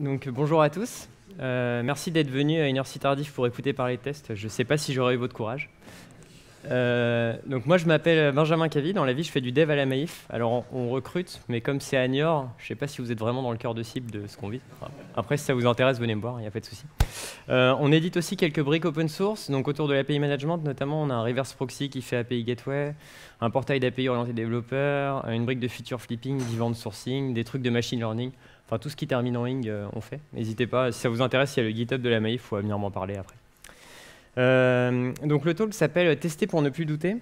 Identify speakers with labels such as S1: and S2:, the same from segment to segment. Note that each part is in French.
S1: Donc bonjour à tous. Merci d'être venus à une heure si tardive pour écouter parler de tests. Je ne sais pas si j'aurais eu votre courage. Donc moi je m'appelle Benjamin Cavy, dans la vie je fais du dev à la Maïf. Alors on recrute, mais comme c'est à Niort, je ne sais pas si vous êtes vraiment dans le cœur de cible de ce qu'on vit. Après si ça vous intéresse, venez me voir, il n'y a pas de souci. On édite aussi quelques briques open source, donc autour de l'API management notamment, on a un reverse proxy qui fait API gateway, un portail d'API orienté développeur, une brique de feature flipping, d'event sourcing, des trucs de machine learning, enfin tout ce qui termine en ing on fait. N'hésitez pas, si ça vous intéresse, il y a le GitHub de la Maïf, il faut venir m'en parler après. Donc le talk s'appelle Tester pour ne plus douter.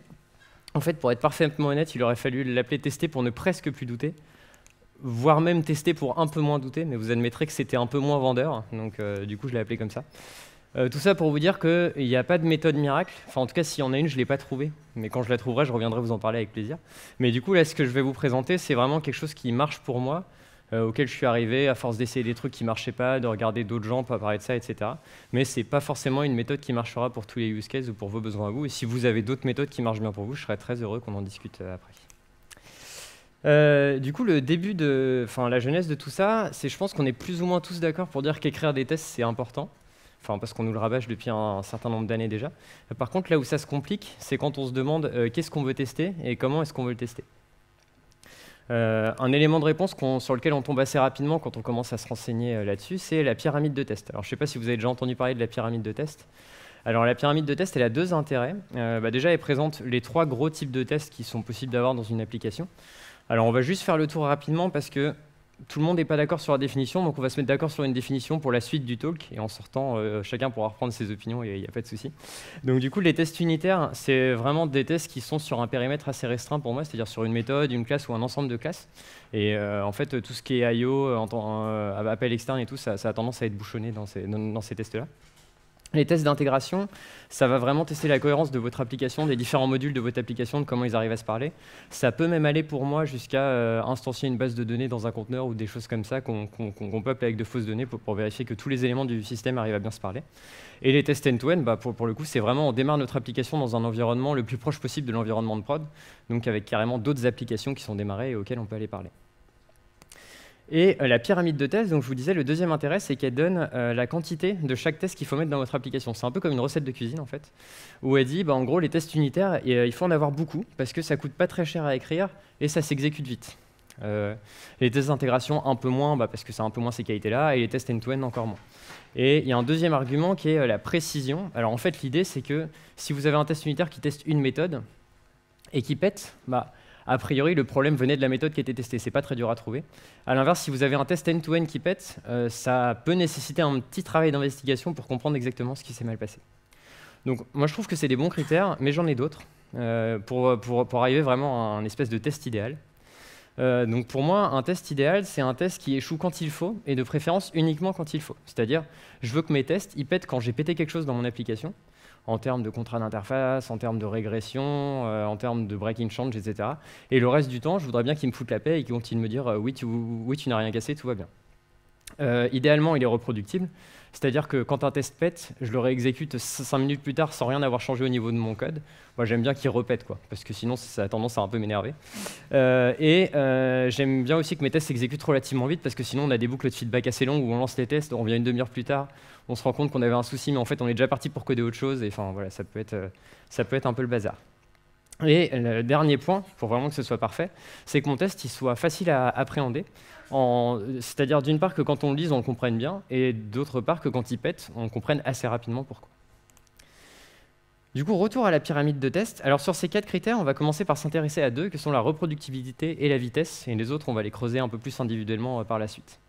S1: En fait, pour être parfaitement honnête, il aurait fallu l'appeler Tester pour ne presque plus douter, voire même Tester pour un peu moins douter, mais vous admettrez que c'était un peu moins vendeur, donc du coup je l'ai appelé comme ça. Tout ça pour vous dire qu'il n'y a pas de méthode miracle, enfin en tout cas s'il y en a une, je ne l'ai pas trouvée, mais quand je la trouverai, je reviendrai vous en parler avec plaisir. Mais du coup là, ce que je vais vous présenter, c'est vraiment quelque chose qui marche pour moi, auquel je suis arrivé à force d'essayer des trucs qui ne marchaient pas, de regarder d'autres gens pas parler de ça, etc. Mais ce n'est pas forcément une méthode qui marchera pour tous les use cases ou pour vos besoins à vous. Et si vous avez d'autres méthodes qui marchent bien pour vous, je serais très heureux qu'on en discute après. Du coup, le début la genèse de tout ça, c'est je pense qu'on est plus ou moins tous d'accord pour dire qu'écrire des tests, c'est important. Enfin, parce qu'on nous le rabâche depuis un certain nombre d'années déjà. Par contre, là où ça se complique, c'est quand on se demande qu'est-ce qu'on veut tester et comment est-ce qu'on veut le tester. Un élément de réponse sur lequel on tombe assez rapidement quand on commence à se renseigner là-dessus, c'est la pyramide de test. Alors je ne sais pas si vous avez déjà entendu parler de la pyramide de test. Alors la pyramide de test, elle a deux intérêts. Déjà, elle présente les trois gros types de tests qui sont possibles d'avoir dans une application. Alors on va juste faire le tour rapidement parce que tout le monde n'est pas d'accord sur la définition, donc on va se mettre d'accord sur une définition pour la suite du talk, et en sortant, chacun pourra reprendre ses opinions, et il n'y a pas de souci. Donc du coup, les tests unitaires, c'est vraiment des tests qui sont sur un périmètre assez restreint pour moi, c'est-à-dire sur une méthode, une classe ou un ensemble de classes. Et en fait, tout ce qui est I/O, appel externe et tout, ça a tendance à être bouchonné dans ces tests-là. Les tests d'intégration, ça va vraiment tester la cohérence de votre application, des différents modules de votre application, de comment ils arrivent à se parler. Ça peut même aller pour moi jusqu'à instancier une base de données dans un conteneur ou des choses comme ça qu'on peuple avec de fausses données pour vérifier que tous les éléments du système arrivent à bien se parler. Et les tests end-to-end, pour le coup, c'est vraiment on démarre notre application dans un environnement le plus proche possible de l'environnement de prod, donc avec carrément d'autres applications qui sont démarrées et auxquelles on peut aller parler. Et la pyramide de test, donc je vous disais, le deuxième intérêt, c'est qu'elle donne la quantité de chaque test qu'il faut mettre dans votre application. C'est un peu comme une recette de cuisine, en fait, où elle dit, en gros, les tests unitaires, il faut en avoir beaucoup, parce que ça coûte pas très cher à écrire, et ça s'exécute vite. Les tests d'intégration, un peu moins, parce que c'est un peu moins ces qualités-là, et les tests end-to-end, encore moins. Et il y a un deuxième argument qui est la précision. Alors en fait, l'idée, c'est que si vous avez un test unitaire qui teste une méthode, et qui pète, a priori, le problème venait de la méthode qui était testée. C'est pas très dur à trouver. À l'inverse, si vous avez un test end-to-end qui pète, ça peut nécessiter un petit travail d'investigation pour comprendre exactement ce qui s'est mal passé. Donc, moi, je trouve que c'est des bons critères, mais j'en ai d'autres pour arriver vraiment à un espèce de test idéal. Donc, pour moi, un test idéal, c'est un test qui échoue quand il faut, et de préférence uniquement quand il faut. C'est-à-dire, je veux que mes tests, ils pètent quand j'ai pété quelque chose dans mon application, en termes de contrat d'interface, en termes de régression, en termes de breaking change, etc. Et le reste du temps, je voudrais bien qu'ils me foutent la paix et qu'ils continuent de me dire oui, tu n'as rien cassé, tout va bien. Idéalement, il est reproductible, c'est-à-dire que quand un test pète, je le réexécute 5 minutes plus tard sans rien avoir changé au niveau de mon code. Moi, j'aime bien qu'il repète, parce que sinon, ça a tendance à un peu m'énerver. J'aime bien aussi que mes tests s'exécutent relativement vite, parce que sinon, on a des boucles de feedback assez longues où on lance les tests, on revient une demi-heure plus tard, on se rend compte qu'on avait un souci, mais en fait, on est déjà parti pour coder autre chose, et enfin, voilà, ça peut être un peu le bazar. Et le dernier point, pour vraiment que ce soit parfait, c'est que mon test il soit facile à appréhender. C'est-à-dire d'une part que quand on le lise, on le comprenne bien, et d'autre part que quand il pète, on comprenne assez rapidement pourquoi. Du coup, retour à la pyramide de test. Alors sur ces 4 critères, on va commencer par s'intéresser à 2, que sont la reproductibilité et la vitesse, et les autres, on va les creuser un peu plus individuellement par la suite.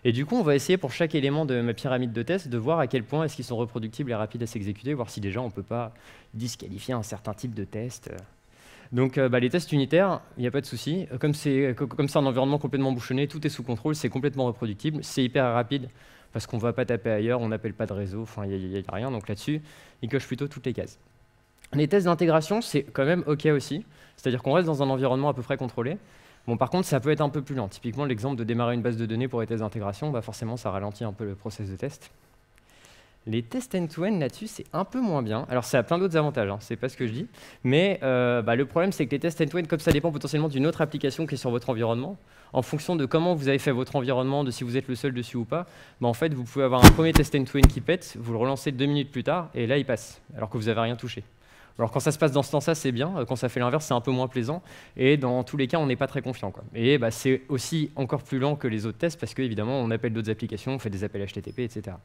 S1: Et du coup, on va essayer pour chaque élément de ma pyramide de test de voir à quel point est-ce qu'ils sont reproductibles et rapides à s'exécuter, voir si déjà on ne peut pas disqualifier un certain type de test. Donc les tests unitaires, il n'y a pas de souci. Comme c'est un environnement complètement bouchonné, tout est sous contrôle, c'est complètement reproductible, c'est hyper rapide parce qu'on ne va pas taper ailleurs, on n'appelle pas de réseau, enfin il n'y a rien. Donc là-dessus, il coche plutôt toutes les cases. Les tests d'intégration, c'est quand même OK aussi, c'est-à-dire qu'on reste dans un environnement à peu près contrôlé. Bon, par contre, ça peut être un peu plus lent. Typiquement, l'exemple de démarrer une base de données pour les tests d'intégration, forcément, ça ralentit un peu le process de test. Les tests end-to-end là-dessus, c'est un peu moins bien. Alors, ça a plein d'autres avantages, hein, c'est pas ce que je dis. Mais le problème, c'est que les tests end-to-end, comme ça dépend potentiellement d'une autre application qui est sur votre environnement, en fonction de comment vous avez fait votre environnement, de si vous êtes le seul dessus ou pas, en fait, vous pouvez avoir un premier test end-to-end qui pète, vous le relancez 2 minutes plus tard, et là, il passe, alors que vous n'avez rien touché. Alors quand ça se passe dans ce temps-là, c'est bien. Quand ça fait l'inverse, c'est un peu moins plaisant. Et dans tous les cas, on n'est pas très confiant, quoi. Et c'est aussi encore plus lent que les autres tests parce qu'évidemment, on appelle d'autres applications, on fait des appels HTTP, etc.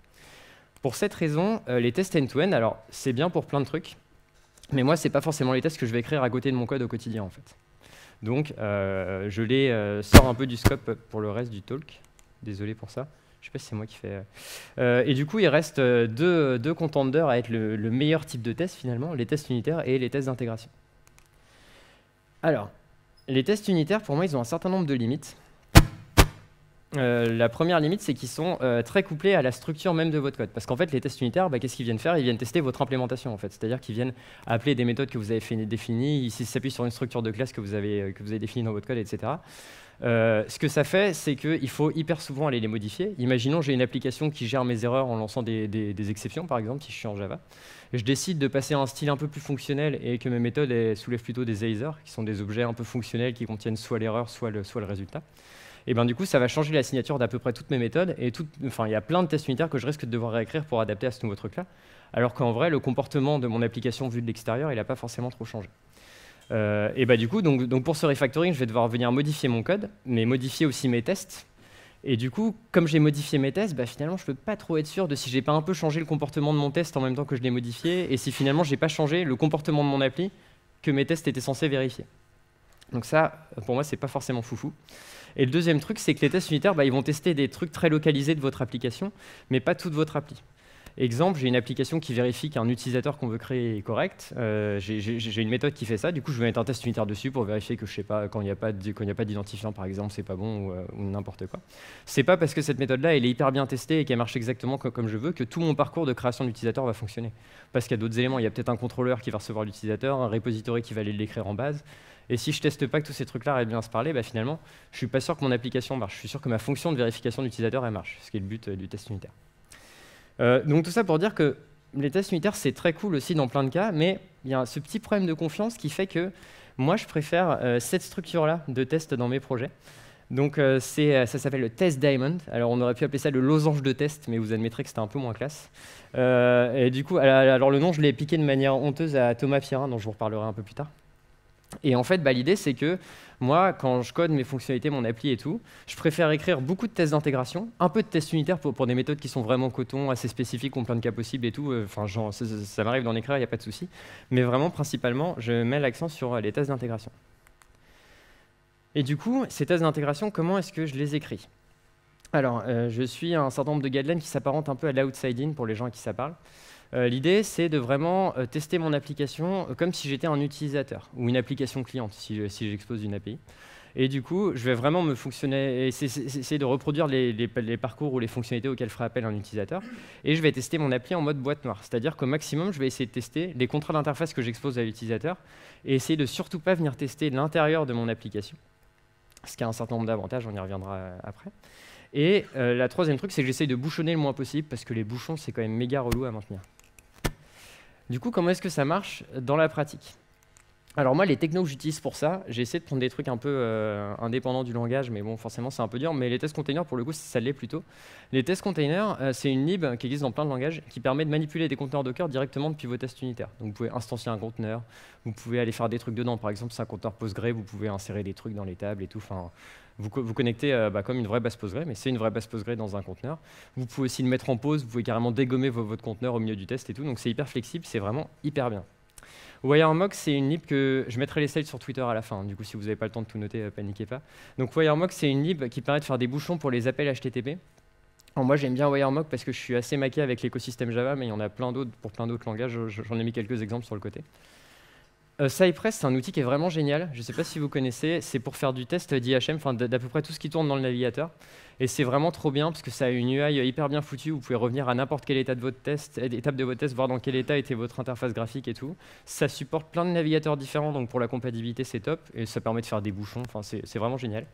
S1: Pour cette raison, les tests end-to-end, alors c'est bien pour plein de trucs, mais moi, ce n'est pas forcément les tests que je vais écrire à côté de mon code au quotidien, en fait. Donc, je les sors un peu du scope pour le reste du talk. Désolé pour ça. Je ne sais pas si c'est moi qui fais... et du coup, il reste deux contenders à être le meilleur type de test, finalement, les tests unitaires et les tests d'intégration. Alors, les tests unitaires, pour moi, ils ont un certain nombre de limites. La première limite, c'est qu'ils sont très couplés à la structure même de votre code. Parce qu'en fait, les tests unitaires, qu'est-ce qu'ils viennent faire? Ils viennent tester votre implémentation, en fait. C'est-à-dire qu'ils viennent appeler des méthodes que vous avez définies, ils s'appuient sur une structure de classe que vous avez définie dans votre code, etc. Ce que ça fait, c'est qu'il faut hyper souvent aller les modifier. Imaginons j'ai une application qui gère mes erreurs en lançant des exceptions, par exemple, si je suis en Java. Je décide de passer à un style un peu plus fonctionnel et que mes méthodes soulèvent plutôt des Either, qui sont des objets un peu fonctionnels qui contiennent soit l'erreur, soit le résultat. Et du coup, ça va changer la signature d'à peu près toutes mes méthodes. Et il y a plein de tests unitaires que je risque de devoir réécrire pour adapter à ce nouveau truc-là. Alors qu'en vrai, le comportement de mon application vu de l'extérieur, il n'a pas forcément trop changé. Du coup, pour ce refactoring, je vais devoir venir modifier mon code, mais modifier aussi mes tests. Et du coup, comme j'ai modifié mes tests, finalement, je ne peux pas trop être sûr de si j'ai pas un peu changé le comportement de mon test en même temps que je l'ai modifié, et si finalement, j'ai pas changé le comportement de mon appli que mes tests étaient censés vérifier. Donc ça, pour moi, c'est pas forcément foufou. Et le deuxième truc, c'est que les tests unitaires, ils vont tester des trucs très localisés de votre application, mais pas toute votre appli. Exemple, j'ai une application qui vérifie qu'un utilisateur qu'on veut créer est correct. J'ai une méthode qui fait ça. Du coup, je vais mettre un test unitaire dessus pour vérifier que, je sais pas, quand il n'y a pas d'identifiant, par exemple, c'est pas bon ou n'importe quoi. C'est pas parce que cette méthode-là, elle est hyper bien testée et qu'elle marche exactement comme je veux que tout mon parcours de création d'utilisateur va fonctionner. Parce qu'il y a d'autres éléments. Il y a peut-être un contrôleur qui va recevoir l'utilisateur, un repository qui va aller l'écrire en base. Et si je teste pas que tous ces trucs-là arrivent bien à se parler, finalement, je suis pas sûr que mon application marche. Je suis sûr que ma fonction de vérification d'utilisateur, elle marche, ce qui est le but du test unitaire. Donc tout ça pour dire que les tests unitaires, c'est très cool aussi dans plein de cas, mais il y a ce petit problème de confiance qui fait que moi, je préfère cette structure-là de test dans mes projets. Donc ça s'appelle le test diamond. Alors on aurait pu appeler ça le losange de test, mais vous admettrez que c'était un peu moins classe. Et du coup, alors le nom, je l'ai piqué de manière honteuse à Thomas Pierrin, dont je vous reparlerai un peu plus tard. Et en fait, l'idée, c'est que moi, quand je code mes fonctionnalités, mon appli et tout, je préfère écrire beaucoup de tests d'intégration, un peu de tests unitaires pour des méthodes qui sont vraiment coton, assez spécifiques, ont plein de cas possibles et tout. Ça m'arrive d'en écrire, il n'y a pas de souci. Mais vraiment, principalement, je mets l'accent sur les tests d'intégration. Et du coup, ces tests d'intégration, comment est-ce que je les écris? Alors, je suis un certain nombre de guidelines qui s'apparentent un peu à l'outside-in pour les gens à qui ça parle. L'idée, c'est de vraiment tester mon application comme si j'étais un utilisateur ou une application cliente, si j'expose une API. Et du coup, je vais vraiment essayer de reproduire les parcours ou les fonctionnalités auxquelles fera appel un utilisateur. Et je vais tester mon appli en mode boîte noire. C'est-à-dire qu'au maximum, je vais essayer de tester les contrats d'interface que j'expose à l'utilisateur et essayer de surtout pas venir tester l'intérieur de mon application. Ce qui a un certain nombre d'avantages, on y reviendra après. Et la troisième truc, c'est que j'essaye de bouchonner le moins possible parce que les bouchons, c'est quand même méga relou à maintenir. Du coup, comment est-ce que ça marche dans la pratique? Alors moi, les technos que j'utilise pour ça, j'ai essayé de prendre des trucs un peu indépendants du langage, mais bon, forcément, c'est un peu dur. Mais les tests containers, pour le coup, ça l'est plutôt. Les tests containers, c'est une lib qui existe dans plein de langages qui permet de manipuler des conteneurs Docker directement depuis vos tests unitaires. Donc vous pouvez instancier un conteneur, vous pouvez aller faire des trucs dedans. Par exemple, c'est un conteneur Postgre, vous pouvez insérer des trucs dans les tables et tout. Enfin, vous connectez comme une vraie base Postgre, mais c'est une vraie base Postgre dans un conteneur. Vous pouvez aussi le mettre en pause, vous pouvez carrément dégommer votre conteneur au milieu du test et tout. Donc c'est hyper flexible, c'est vraiment hyper bien. WireMock, c'est une lib que je mettrai les slides sur Twitter à la fin. Du coup, si vous n'avez pas le temps de tout noter, paniquez pas. Donc WireMock, c'est une lib qui permet de faire des bouchons pour les appels HTTP. Alors, moi, j'aime bien WireMock parce que je suis assez maqué avec l'écosystème Java, mais il y en a plein d'autres pour plein d'autres langages. J'en ai mis quelques exemples sur le côté. Cypress, c'est un outil qui est vraiment génial. Je ne sais pas si vous connaissez. C'est pour faire du test d'IHM, enfin d'à peu près tout ce qui tourne dans le navigateur. Et c'est vraiment trop bien parce que ça a une UI hyper bien foutue. Vous pouvez revenir à n'importe quelle étape de votre test, voir dans quel état était votre interface graphique et tout. Ça supporte plein de navigateurs différents, donc pour la compatibilité, c'est top. Et ça permet de faire des bouchons. Enfin, c'est vraiment génial.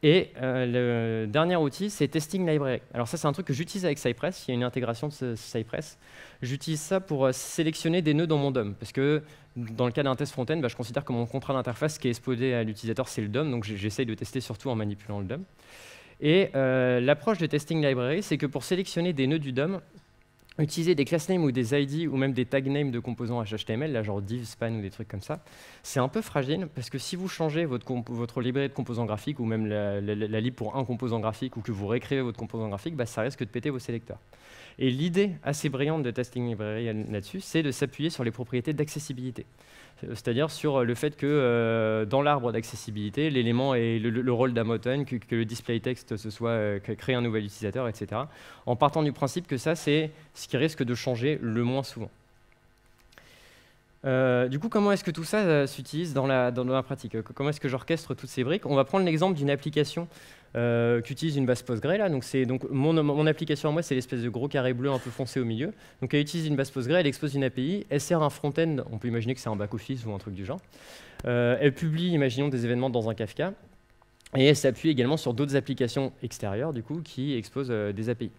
S1: Et le dernier outil, c'est Testing Library. Alors ça, c'est un truc que j'utilise avec Cypress. Il y a une intégration de Cypress. J'utilise ça pour sélectionner des nœuds dans mon DOM. Parce que dans le cas d'un test front-end, je considère que mon contrat d'interface qui est exposé à l'utilisateur, c'est le DOM. Donc j'essaye de tester surtout en manipulant le DOM. Et l'approche de Testing Library, c'est que pour sélectionner des nœuds du DOM, utiliser des class names ou des ID ou même des tag names de composants HTML, là, genre div, span ou des trucs comme ça, c'est un peu fragile parce que si vous changez votre librairie de composants graphiques ou même la lib pour un composant graphique ou que vous réécrivez votre composant graphique, ça risque de péter vos sélecteurs. Et l'idée assez brillante de Testing Library là-dessus, c'est de s'appuyer sur les propriétés d'accessibilité. C'est-à-dire sur le fait que dans l'arbre d'accessibilité, l'élément est le rôle d'un button, que le display text ce soit créer un nouvel utilisateur, etc. En partant du principe que ça, c'est ce qui risque de changer le moins souvent. Du coup, comment est-ce que tout ça s'utilise dans la pratique? Comment est-ce que j'orchestre toutes ces briques? On va prendre l'exemple d'une application qui utilise une base Postgre. Là. Donc mon application à moi, c'est l'espèce de gros carré bleu un peu foncé au milieu. Donc elle utilise une base Postgre, elle expose une API, elle sert un front-end, on peut imaginer que c'est un back-office ou un truc du genre. Elle publie, imaginons, des événements dans un Kafka. Et elle s'appuie également sur d'autres applications extérieures du coup, qui exposent des API.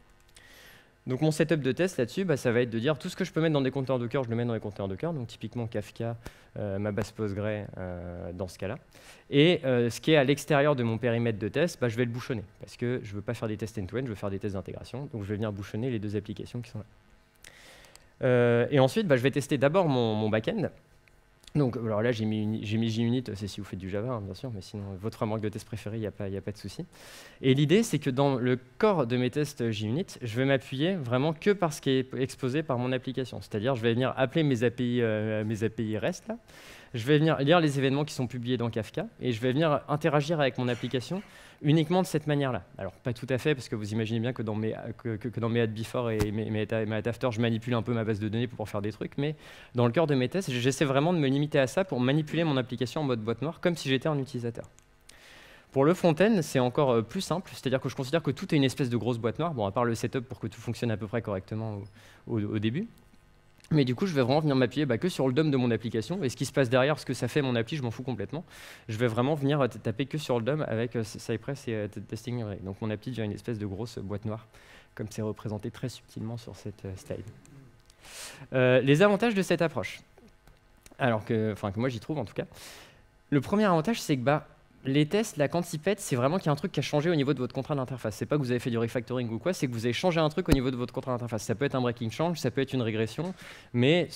S1: Donc mon setup de test là-dessus, ça va être de dire tout ce que je peux mettre dans des conteneurs Docker, je le mets dans les conteneurs Docker, donc typiquement Kafka, ma base Postgre dans ce cas-là. Et ce qui est à l'extérieur de mon périmètre de test, je vais le bouchonner, parce que je ne veux pas faire des tests end-to-end, je veux faire des tests d'intégration, donc je vais venir bouchonner les deux applications qui sont là. Et ensuite, je vais tester d'abord mon back-end. Donc, alors là, j'ai mis JUnit, c'est si vous faites du Java, bien sûr, mais sinon, votre framework de test préféré, il n'y a pas de souci. Et l'idée, c'est que dans le corps de mes tests JUnit, je vais m'appuyer vraiment que par ce qui est exposé par mon application. C'est-à-dire, je vais venir appeler mes API REST, là. Je vais venir lire les événements qui sont publiés dans Kafka, et je vais venir interagir avec mon application uniquement de cette manière-là. Alors, pas tout à fait, parce que vous imaginez bien que dans mes add before et mes add after, je manipule un peu ma base de données pour faire des trucs, mais dans le cœur de mes tests, j'essaie vraiment de me limiter à ça pour manipuler mon application en mode boîte noire, comme si j'étais un utilisateur. Pour le front-end, c'est encore plus simple, c'est-à-dire que je considère que tout est une espèce de grosse boîte noire, bon, à part le setup pour que tout fonctionne à peu près correctement au début. Mais du coup, je vais vraiment venir m'appuyer que sur le DOM de mon application. Et ce qui se passe derrière, ce que ça fait mon appli, je m'en fous complètement. Je vais vraiment venir taper que sur le DOM avec Cypress et Testing Library. Donc mon appli devient une espèce de grosse boîte noire, comme c'est représenté très subtilement sur cette slide. Les avantages de cette approche, que moi j'y trouve en tout cas. Le premier avantage, c'est que les tests, là, quand ils pètent, c'est vraiment qu'il y a un truc qui a changé au niveau de votre contrat d'interface. C'est pas que vous avez fait du refactoring ou quoi, c'est que vous avez changé un truc au niveau de votre contrat d'interface. Ça peut être un breaking change, ça peut être une régression, mais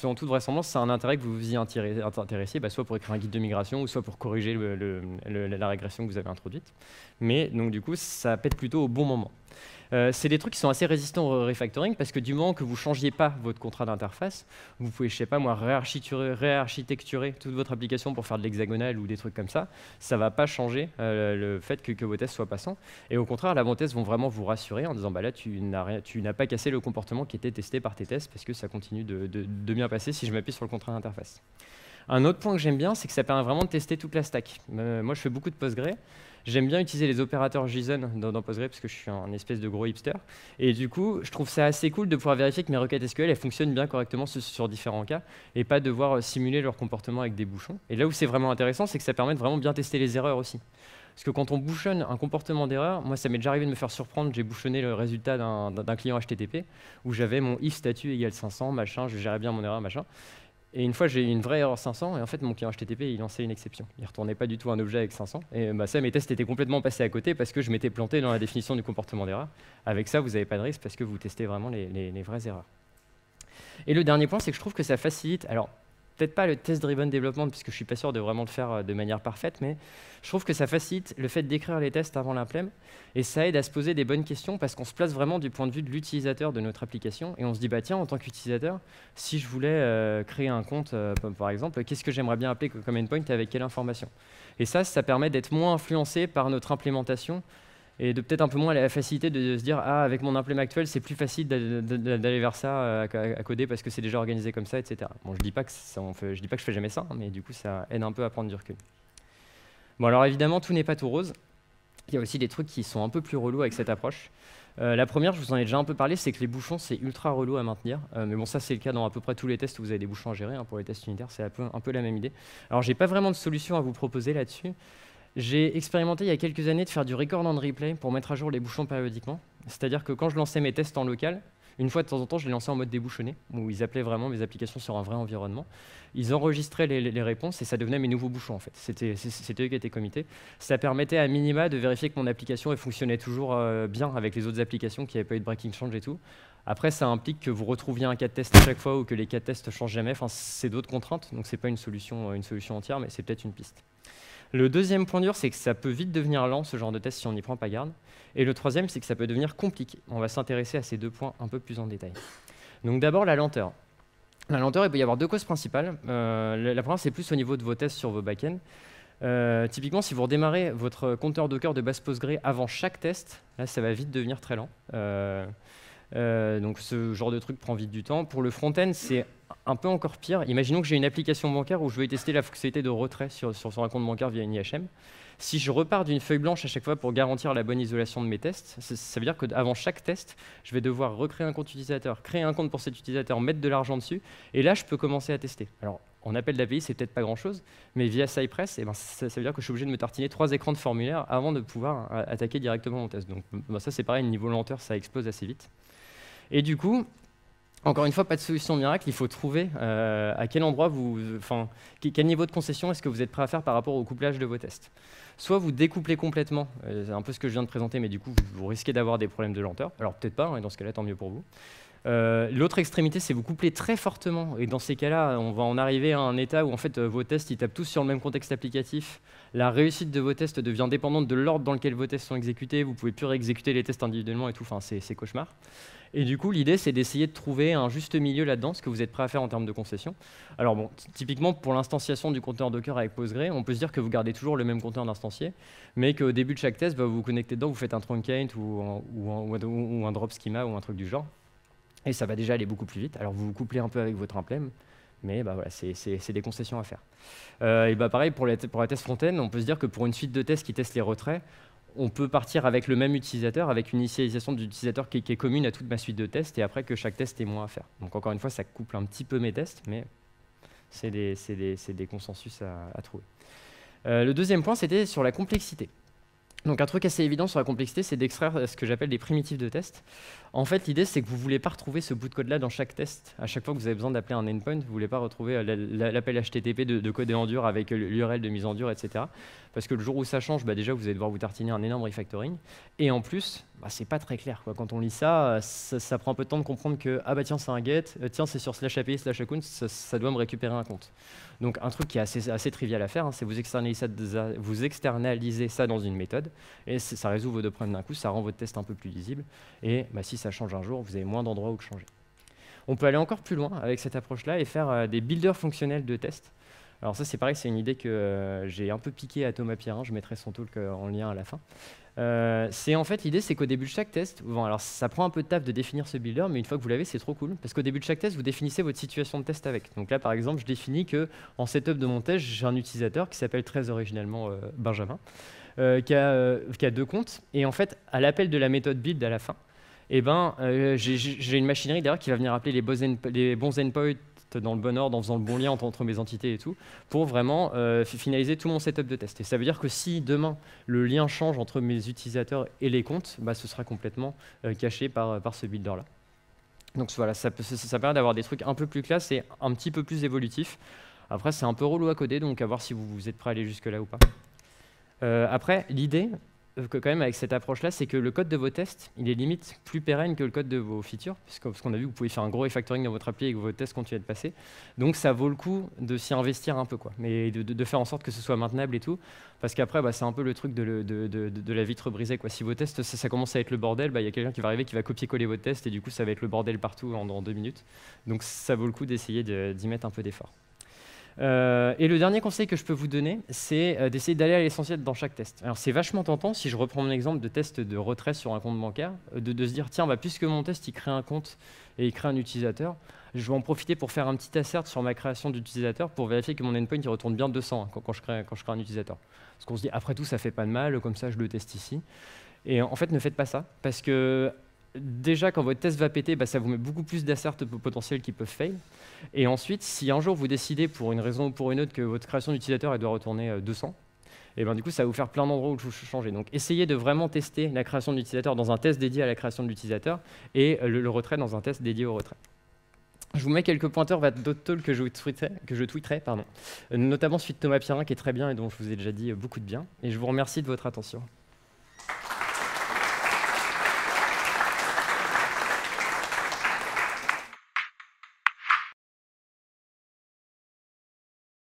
S1: en toute vraisemblance, c'est un intérêt que vous vous y intéressiez, soit pour écrire un guide de migration, ou soit pour corriger la régression que vous avez introduite. Mais donc du coup, ça pète plutôt au bon moment. C'est des trucs qui sont assez résistants au refactoring parce que du moment que vous ne changiez pas votre contrat d'interface, vous pouvez, je sais pas moi, réarchitecturer toute votre application pour faire de l'hexagonal ou des trucs comme ça. Ça ne va pas changer le fait que vos tests soient passants. Et au contraire, vos tests vont vraiment vous rassurer en disant là, tu n'as pas cassé le comportement qui était testé par tes tests parce que ça continue de bien passer si je m'appuie sur le contrat d'interface. Un autre point que j'aime bien, c'est que ça permet vraiment de tester toute la stack. Moi, je fais beaucoup de Postgre. J'aime bien utiliser les opérateurs JSON dans Postgre parce que je suis un espèce de gros hipster. Et du coup, je trouve ça assez cool de pouvoir vérifier que mes requêtes SQL elles fonctionnent bien correctement sur différents cas et pas devoir simuler leur comportement avec des bouchons. Et là où c'est vraiment intéressant, c'est que ça permet de vraiment bien tester les erreurs aussi. Parce que quand on bouchonne un comportement d'erreur, moi ça m'est déjà arrivé de me faire surprendre, j'ai bouchonné le résultat d'un client HTTP où j'avais mon if statut égale 500, machin, je gérais bien mon erreur, machin. Et une fois, j'ai eu une vraie erreur 500, et en fait, mon client HTTP, il lançait une exception. Il ne retournait pas du tout un objet avec 500. Et ça, mes tests étaient complètement passés à côté parce que je m'étais planté dans la définition du comportement d'erreur. Avec ça, vous n'avez pas de risque parce que vous testez vraiment les vraies erreurs. Et le dernier point, c'est que je trouve que ça facilite... Alors, peut-être pas le test-driven development, puisque je ne suis pas sûr de vraiment le faire de manière parfaite, mais je trouve que ça facilite le fait d'écrire les tests avant l'implème, et ça aide à se poser des bonnes questions, parce qu'on se place vraiment du point de vue de l'utilisateur de notre application, et on se dit, tiens, en tant qu'utilisateur, si je voulais créer un compte, par exemple, qu'est-ce que j'aimerais bien appeler comme endpoint, avec quelle information? Et ça permet d'être moins influencé par notre implémentation, et de peut-être un peu moins la facilité de se dire « Ah, avec mon implément actuel, c'est plus facile d'aller vers ça à coder parce que c'est déjà organisé comme ça, etc. » Bon, je dis pas que je fais jamais ça, hein, mais du coup, ça aide un peu à prendre du recul. Bon, alors évidemment, tout n'est pas tout rose. Il y a aussi des trucs qui sont un peu plus relous avec cette approche. La première, je vous en ai déjà un peu parlé, c'est que les bouchons, c'est ultra relou à maintenir. Mais bon, ça, c'est le cas dans à peu près tous les tests où vous avez des bouchons à gérer. Hein, pour les tests unitaires, c'est un peu la même idée. Alors, j'ai pas vraiment de solution à vous proposer là-dessus. J'ai expérimenté il y a quelques années de faire du record and replay pour mettre à jour les bouchons périodiquement. C'est-à-dire que quand je lançais mes tests en local, une fois de temps en temps, je les lançais en mode débouchonné, où ils appelaient vraiment mes applications sur un vrai environnement. Ils enregistraient les réponses et ça devenait mes nouveaux bouchons en fait. C'était eux qui étaient committés. Ça permettait à minima de vérifier que mon application elle fonctionnait toujours bien avec les autres applications, qu'il n'y avait pas eu de breaking change et tout. Après, ça implique que vous retrouviez un cas de test à chaque fois ou que les cas de test ne changent jamais. Enfin, c'est d'autres contraintes, donc c'est pas une solution entière, mais c'est peut-être une piste. Le deuxième point dur, c'est que ça peut vite devenir lent, ce genre de test, si on n'y prend pas garde. Et le troisième, c'est que ça peut devenir compliqué. On va s'intéresser à ces deux points un peu plus en détail. Donc d'abord, la lenteur. La lenteur, il peut y avoir deux causes principales. La première, c'est plus au niveau de vos tests sur vos backends. Typiquement, si vous redémarrez votre compteur Docker de base Postgre avant chaque test, là, ça va vite devenir très lent. Donc ce genre de truc prend vite du temps. Pour le front-end, c'est un peu encore pire. Imaginons que j'ai une application bancaire où je veux tester la fonctionnalité de retrait sur un compte bancaire via une IHM. Si je repars d'une feuille blanche à chaque fois pour garantir la bonne isolation de mes tests, ça veut dire qu'avant chaque test, je vais devoir recréer un compte utilisateur, créer un compte pour cet utilisateur, mettre de l'argent dessus, et là, je peux commencer à tester. Alors, en appel d'API, c'est peut-être pas grand-chose, mais via Cypress, ça veut dire que je suis obligé de me tartiner 3 écrans de formulaire avant de pouvoir attaquer directement mon test. Donc ça, c'est pareil, niveau lenteur, ça explose assez vite. Et du coup, encore une fois, pas de solution miracle, il faut trouver à quel endroit quel niveau de concession est-ce que vous êtes prêt à faire par rapport au couplage de vos tests. Soit vous découplez complètement, c'est un peu ce que je viens de présenter, mais du coup, vous risquez d'avoir des problèmes de lenteur. Alors peut-être pas, et dans ce cas-là, tant mieux pour vous. L'autre extrémité, c'est vous couplez très fortement, et dans ces cas-là, on va en arriver à un état où en fait, vos tests ils tapent tous sur le même contexte applicatif. La réussite de vos tests devient dépendante de l'ordre dans lequel vos tests sont exécutés. Vous pouvez plus réexécuter les tests individuellement et tout. Enfin, c'est cauchemar. Et du coup, l'idée, c'est d'essayer de trouver un juste milieu là-dedans, ce que vous êtes prêt à faire en termes de concession. Alors bon, typiquement, pour l'instanciation du conteneur Docker avec Postgre, on peut se dire que vous gardez toujours le même conteneur d'instancié, mais qu'au début de chaque test, vous vous connectez dedans, vous faites un truncate ou un drop schema ou un truc du genre. Et ça va déjà aller beaucoup plus vite. Alors vous vous couplez un peu avec votre implème, mais bah voilà, c'est des concessions à faire. Et bah pareil, pour la test front-end, on peut se dire que pour une suite de tests qui testent les retraits, on peut partir avec le même utilisateur, avec une initialisation d'utilisateur qui est commune à toute ma suite de tests, et après que chaque test ait moins à faire. Donc encore une fois, ça couple un petit peu mes tests, mais c'est des consensus à trouver. Le deuxième point, c'était sur la complexité. Donc un truc assez évident sur la complexité, c'est d'extraire ce que j'appelle des primitives de test. En fait, l'idée, c'est que vous ne voulez pas retrouver ce bout de code-là dans chaque test. À chaque fois que vous avez besoin d'appeler un endpoint, vous ne voulez pas retrouver l'appel HTTP de code en dur avec l'URL de mise en dur, etc. Parce que le jour où ça change, bah déjà, vous allez devoir vous tartiner un énorme refactoring. Et en plus, bah, c'est pas très clair, quoi. Quand on lit ça, ça prend un peu de temps de comprendre que ah bah tiens, c'est un get, tiens, c'est sur /API/account, ça doit me récupérer un compte. Donc un truc qui est assez trivial à faire, hein, c'est vous externalisez ça dans une méthode, et ça résout vos deux problèmes d'un coup, ça rend votre test un peu plus lisible, et bah, si ça change un jour, vous avez moins d'endroits où le changer. On peut aller encore plus loin avec cette approche-là et faire des builders fonctionnels de tests. Alors ça, c'est pareil, c'est une idée que j'ai un peu piquée à Thomas Pierrin, je mettrai son talk en lien à la fin. En fait, l'idée, c'est qu'au début de chaque test, bon, alors ça prend un peu de taf de définir ce builder, mais une fois que vous l'avez, c'est trop cool, parce qu'au début de chaque test, vous définissez votre situation de test avec. Donc là, par exemple, je définis qu'en setup de mon test, j'ai un utilisateur qui s'appelle très originellement Benjamin, qui a 2 comptes, et en fait, à l'appel de la méthode build à la fin, eh ben, j'ai une machinerie derrière qui va venir appeler les bons endpoints dans le bon ordre, en faisant le bon lien entre mes entités et tout, pour vraiment finaliser tout mon setup de test. Et ça veut dire que si demain le lien change entre mes utilisateurs et les comptes, bah, ce sera complètement caché par ce builder-là. Donc voilà, ça permet d'avoir des trucs un peu plus classe et un petit peu plus évolutifs. Après, c'est un peu relou à coder, donc à voir si vous êtes prêt à aller jusque-là ou pas. Après, l'idée, quand même avec cette approche-là, c'est que le code de vos tests, il est limite plus pérenne que le code de vos features, parce qu'on a vu que vous pouvez faire un gros refactoring dans votre appli et que vos tests continuent de passer. Donc ça vaut le coup de s'y investir un peu, quoi, mais de faire en sorte que ce soit maintenable et tout, parce qu'après, bah, c'est un peu le truc de la vitre brisée, quoi. Si vos tests, ça commence à être le bordel, bah, y a quelqu'un qui va arriver, qui va copier-coller vos tests, et du coup, ça va être le bordel partout en 2 minutes. Donc ça vaut le coup d'essayer d'y mettre un peu d'effort. Et le dernier conseil que je peux vous donner, c'est d'essayer d'aller à l'essentiel dans chaque test. Alors c'est vachement tentant, si je reprends mon exemple de test de retrait sur un compte bancaire, de se dire tiens, bah, puisque mon test il crée un compte et il crée un utilisateur, je vais en profiter pour faire un petit assert sur ma création d'utilisateur pour vérifier que mon endpoint il retourne bien 200 hein, quand je crée un utilisateur. Parce qu'on se dit après tout ça fait pas de mal, comme ça je le teste ici. Et en fait ne faites pas ça, parce que déjà, quand votre test va péter, bah, ça vous met beaucoup plus d'asserts potentiels qui peuvent fail. Et ensuite, si un jour vous décidez, pour une raison ou pour une autre, que votre création d'utilisateur doit retourner 200, et ben, du coup, ça va vous faire plein d'endroits où il faut changer. Donc, essayez de vraiment tester la création de l'utilisateur dans un test dédié à la création de l'utilisateur et le retrait dans un test dédié au retrait. Je vous mets quelques pointeurs vers d'autres talks que je tweeterai, notamment celui de Thomas Pierrin qui est très bien et dont je vous ai déjà dit beaucoup de bien. Et je vous remercie de votre attention.